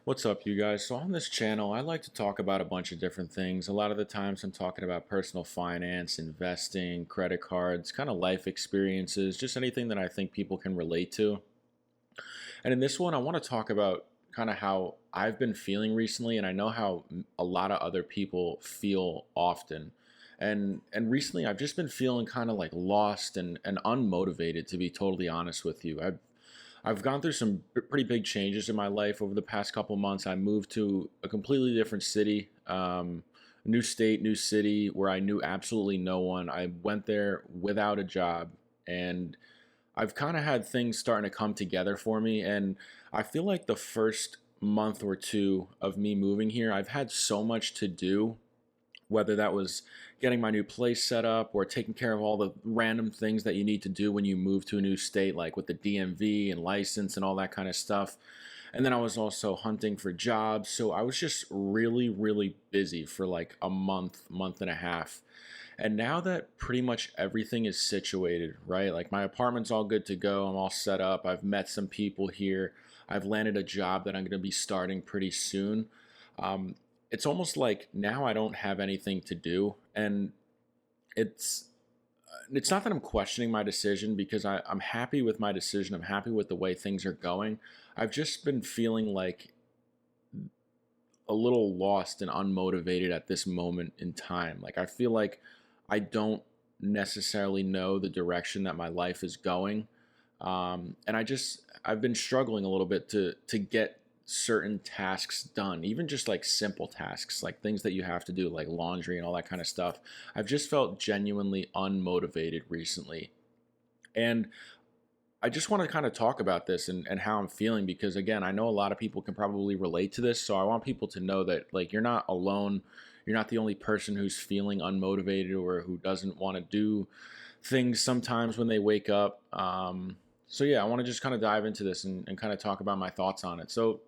What's up, you guys? So, on this channel, I like to talk about a bunch of different things. A lot of the times, I'm talking about personal finance, investing, credit cards, kind of life experiences, just anything that I think people can relate to. And in this one, I want to talk about kind of how I've been feeling recently, and I know how a lot of other people feel often. And recently, I've just been feeling kind of like lost and unmotivated, to be totally honest with you. I've gone through some pretty big changes in my life over the past couple months. I moved to a completely different city, new state, new city, where I knew absolutely no one. I went there without a job, and I've kind of had things starting to come together for me. And I feel like the first month or two of me moving here, I've had so much to do, whether that was getting my new place set up or taking care of all the random things that you need to do when you move to a new state, like with the DMV and license and all that kind of stuff. And then I was also hunting for jobs. So I was just really, really busy for like a month, month and a half. And now that pretty much everything is situated, right? Like my apartment's all good to go. I'm all set up. I've met some people here. I've landed a job that I'm going to be starting pretty soon. Um, it's almost like now I don't have anything to do, and it's it's not that I'm questioning my decision because I'm happy with my decision. I'm happy with the way things are going. I've just been feeling like a little lost and unmotivated at this moment in time. Like I feel like I don't necessarily know the direction that my life is going, and I've been struggling a little bit to get certain tasks done, even just like simple tasks, like things that you have to do, like laundry and all that kind of stuff. I've just felt genuinely unmotivated recently, and I just want to kind of talk about this and how I'm feeling because again, I know a lot of people can probably relate to this. So I want people to know that like you're not alone. You're not the only person who's feeling unmotivated or who doesn't want to do things sometimes when they wake up. So yeah, I want to just kind of dive into this and kind of talk about my thoughts on it. So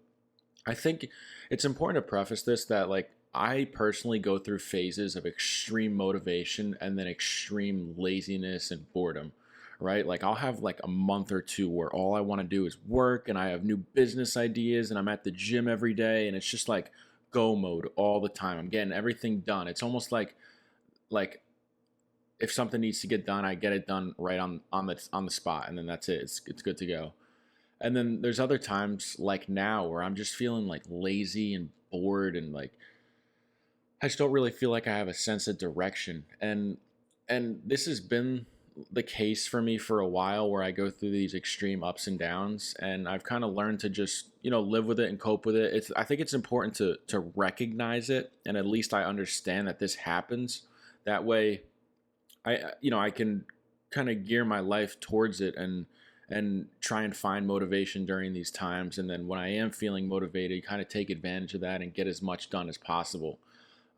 I think it's important to preface this that like I personally go through phases of extreme motivation and then extreme laziness and boredom, right? Like I'll have like a month or two where all I want to do is work and I have new business ideas and I'm at the gym every day and it's just like go mode all the time. I'm getting everything done. It's almost like if something needs to get done, I get it done right on the spot and then that's it. It's good to go. And then there's other times like now where I'm just feeling like lazy and bored and like I just don't really feel like I have a sense of direction. And this has been the case for me for a while where I go through these extreme ups and downs and I've kind of learned to just, live with it and cope with it. I think it's important to recognize it and at least I understand that this happens. That way I can kind of gear my life towards it and try and find motivation during these times. And then when I am feeling motivated, kind of take advantage of that and get as much done as possible.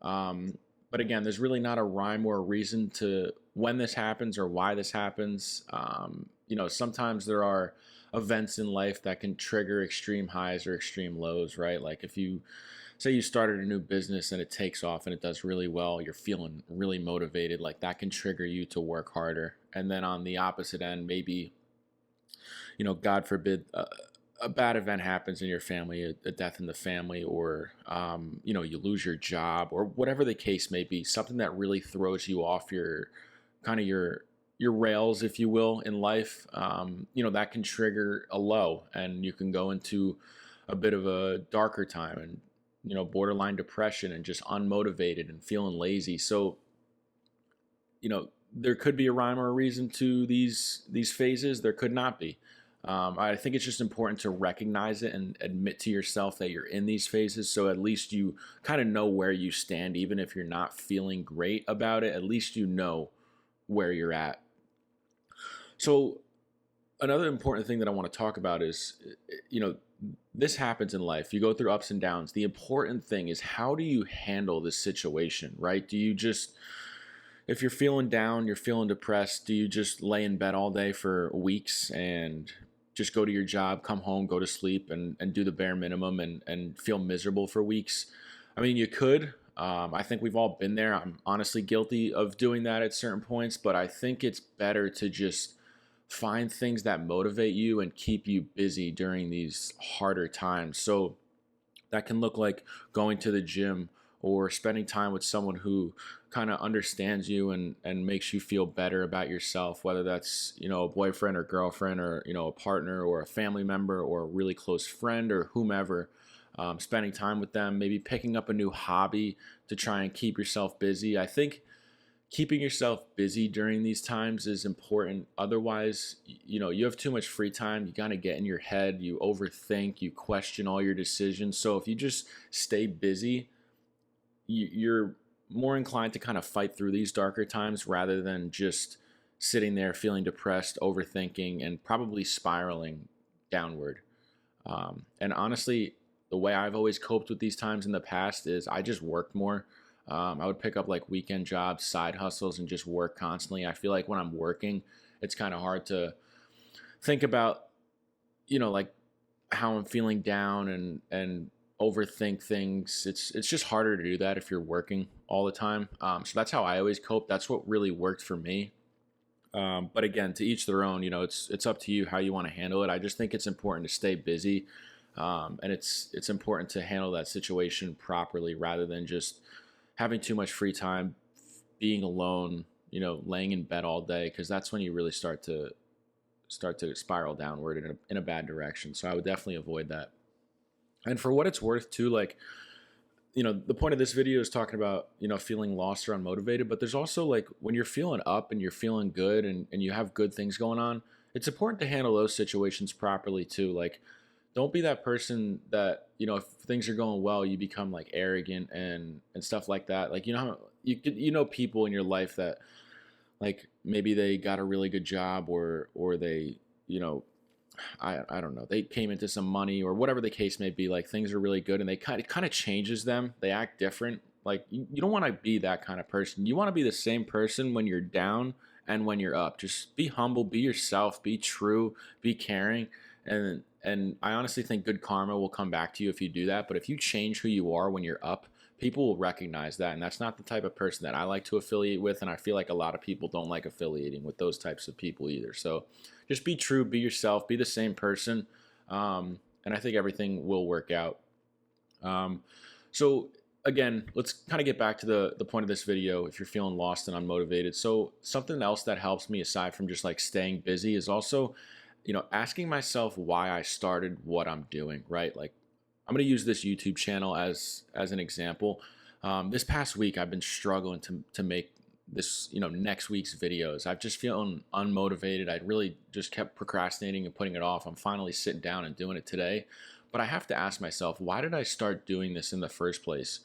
Um, but again, there's really not a rhyme or a reason to when this happens or why this happens. Sometimes there are events in life that can trigger extreme highs or extreme lows, right? Like if you say you started a new business and it takes off and it does really well, you're feeling really motivated, like that can trigger you to work harder. And then on the opposite end, maybe God forbid, a bad event happens in your family, a death in the family, or you lose your job, or whatever the case may be, something that really throws you off your kind of your rails, if you will, in life. That can trigger a low, and you can go into a bit of a darker time, and borderline depression, and just unmotivated and feeling lazy. So there could be a rhyme or a reason to these phases. There could not be. I think it's just important to recognize it and admit to yourself that you're in these phases. So at least you kind of know where you stand, even if you're not feeling great about it. At least you know where you're at. So another important thing that I want to talk about is, this happens in life. You go through ups and downs. The important thing is how do you handle this situation, right? Do you just if you're feeling down, you're feeling depressed, do you just lay in bed all day for weeks and just go to your job, come home, go to sleep, and do the bare minimum and feel miserable for weeks? I mean, you could. I think we've all been there. I'm honestly guilty of doing that at certain points, but I think it's better to just find things that motivate you and keep you busy during these harder times. So That can look like going to the gym or spending time with someone who kind of understands you and makes you feel better about yourself, whether that's, a boyfriend or girlfriend or, a partner or a family member or a really close friend or whomever. Spending time with them, maybe picking up a new hobby to try and keep yourself busy. I think keeping yourself busy during these times is important. Otherwise, you have too much free time. You kind of get in your head, you overthink, you question all your decisions. So if you just stay busy, you're more inclined to kind of fight through these darker times rather than just sitting there feeling depressed, overthinking, and probably spiraling downward. And honestly, the way I've always coped with these times in the past is I just worked more. I would pick up like weekend jobs, side hustles, and just work constantly. I feel like when I'm working, it's kind of hard to think about, like how I'm feeling down and overthink things. It's just harder to do that if you're working all the time. So that's how I always cope. That's what really worked for me. But again, to each their own. It's up to you how you want to handle it. I just think it's important to stay busy, and it's important to handle that situation properly rather than just having too much free time, being alone, laying in bed all day, because that's when you really start to spiral downward in a bad direction. So I would definitely avoid that. And for what it's worth, too, like the point of this video is talking about, feeling lost or unmotivated, but there's also like when you're feeling up and you're feeling good and you have good things going on, it's important to handle those situations properly too. Like, don't be that person that, if things are going well, you become like arrogant and stuff like that. Like, people in your life that like maybe they got a really good job or they, I don't know. They came into some money or whatever the case may be. Like things are really good, and it kind of changes them. They act different. Like you don't want to be that kind of person. You want to be the same person when you're down and when you're up. Just be humble, be yourself, be true, be caring, and I honestly think good karma will come back to you if you do that. But if you change who you are when you're up, people will recognize that, and that's not the type of person that I like to affiliate with, and I feel like a lot of people don't like affiliating with those types of people either. So just be true, be yourself, be the same person, and I think everything will work out. So again, let's kind of get back to the point of this video. If you're feeling lost and unmotivated, so something else that helps me aside from just like staying busy is also, asking myself why I started what I'm doing, right? Like I'm going to use this YouTube channel as an example. This past week, I've been struggling to make this, next week's videos. I've just feeling unmotivated. I really just kept procrastinating and putting it off. I'm finally sitting down and doing it today. But I have to ask myself, why did I start doing this in the first place?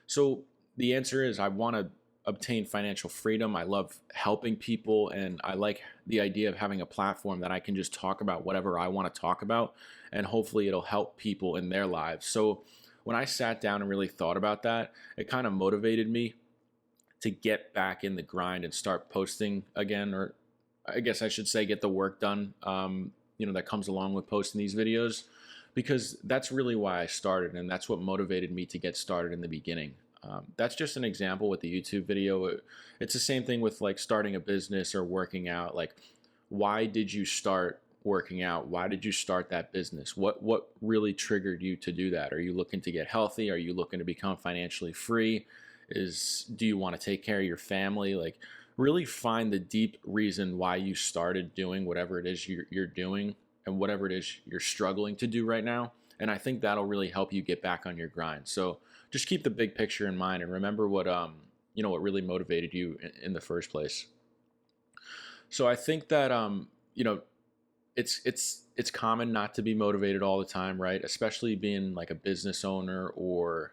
So the answer is I want to obtain financial freedom. I love helping people, and I like the idea of having a platform that I can just talk about whatever I want to talk about, and hopefully it'll help people in their lives. So when I sat down and really thought about that, it kind of motivated me to get back in the grind and start posting again, or I guess I should say get the work done, that comes along with posting these videos, because that's really why I started, and that's what motivated me to get started in the beginning. That's just an example with the YouTube video. It's the same thing with like starting a business or working out. Like, why did you start working out? Why did you start that business? What really triggered you to do that? Are you looking to get healthy? Are you looking to become financially free? Do you want to take care of your family? Like, really find the deep reason why you started doing whatever it is you're doing and whatever it is you're struggling to do right now. And I think that'll really help you get back on your grind. So just keep the big picture in mind and remember what really motivated you in the first place. So I think that it's common not to be motivated all the time, right? Especially being like a business owner or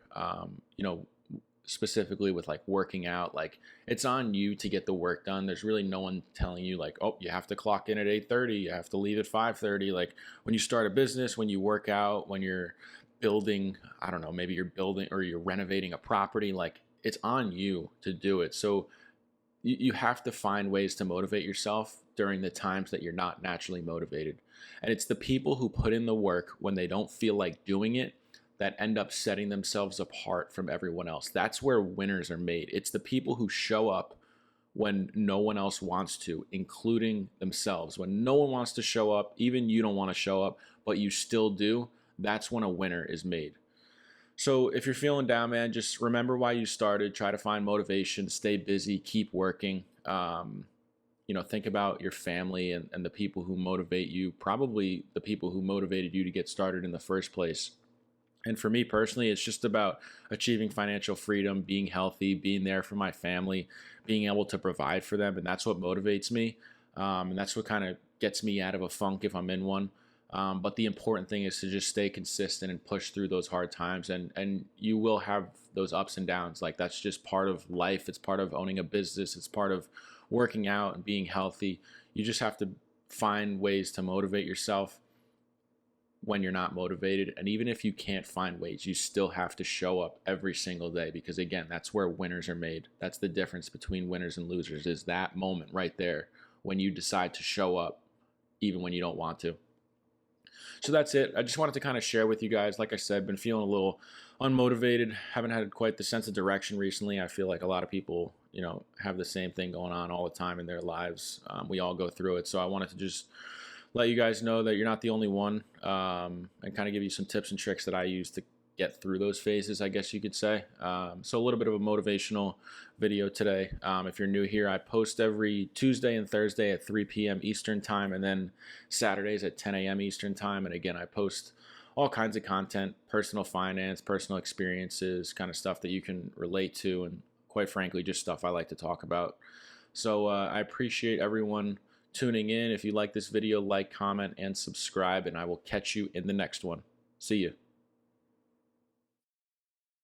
specifically with like working out. Like, it's on you to get the work done. There's really no one telling you like, oh, you have to clock in at 8:30, you have to leave at 5:30. Like, when you start a business, when you work out, when you're building, I don't know, maybe you're building or you're renovating a property, like, it's on you to do it. So you have to find ways to motivate yourself during the times that you're not naturally motivated. And it's the people who put in the work when they don't feel like doing it that end up setting themselves apart from everyone else. That's where winners are made. It's the people who show up when no one else wants to, including themselves. When no one wants to show up, even you don't want to show up, but you still do, that's when a winner is made. So if you're feeling down, man, just remember why you started. Try to find motivation, stay busy, keep working. Think about your family and the people who motivate you, probably the people who motivated you to get started in the first place. And for me personally, it's just about achieving financial freedom, being healthy, being there for my family, being able to provide for them. And that's what motivates me. And that's what kind of gets me out of a funk if I'm in one. But the important thing is to just stay consistent and push through those hard times. And you will have those ups and downs. Like that's just part of life. It's part of owning a business. It's part of working out and being healthy. You just have to find ways to motivate yourself when you're not motivated. And even if you can't find ways, you still have to show up every single day, because again, that's where winners are made. That's the difference between winners and losers, is that moment right there when you decide to show up even when you don't want to. So that's it. I just wanted to kind of share with you guys. Like I said, been feeling a little unmotivated. Haven't had quite the sense of direction recently. I feel like a lot of people, have the same thing going on all the time in their lives. We all go through it. So I wanted to just let you guys know that you're not the only one, and kind of give you some tips and tricks that I use to get through those phases, I guess you could say. So a little bit of a motivational video today. If you're new here, I post every Tuesday and Thursday at 3 p.m. Eastern time, and then Saturdays at 10 a.m. Eastern time. And again, I post all kinds of content, personal finance, personal experiences, kind of stuff that you can relate to, and quite frankly, just stuff I like to talk about. So I appreciate everyone tuning in. If you like this video, like, comment, and subscribe, and I will catch you in the next one. See you.